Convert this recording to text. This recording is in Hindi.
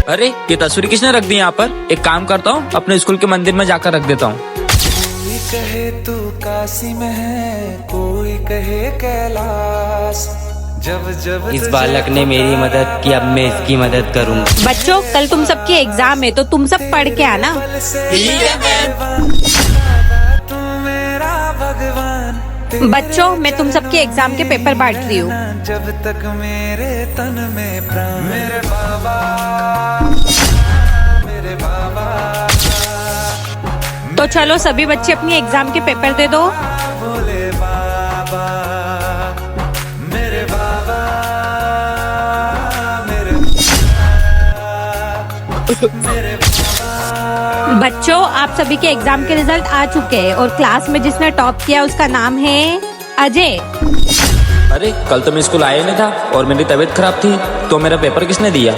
अरे ये तस्वीर किसने रख दी यहाँ पर? एक काम करता हूँ, अपने स्कूल के मंदिर में जाकर रख देता हूँ। कोई कहे तू काशी में है, कोई कहे कैलाश। जब जब इस बालक ने मेरी मदद की, अब मैं इसकी मदद करूंगा। बच्चों, कल तुम सबकी एग्जाम है तो तुम सब पढ़ के आना। तू मेरा भगवान। बच्चों, मैं तुम सबके एग्जाम के पेपर बांट रही हूँ। जब तक मेरे तन में प्राण, मेरे बाबा, मेरे बाबा। तो चलो सभी बच्चे अपनी एग्जाम के पेपर दे दो। भोले बाबा, मेरे बाबा, मेरे बच्चों, आप सभी के एग्जाम के रिजल्ट आ चुके हैं और क्लास में जिसने टॉप किया उसका नाम है अजय। अरे कल तो मैं स्कूल आया नहीं था और मेरी तबीयत खराब थी, तो मेरा पेपर किसने दिया?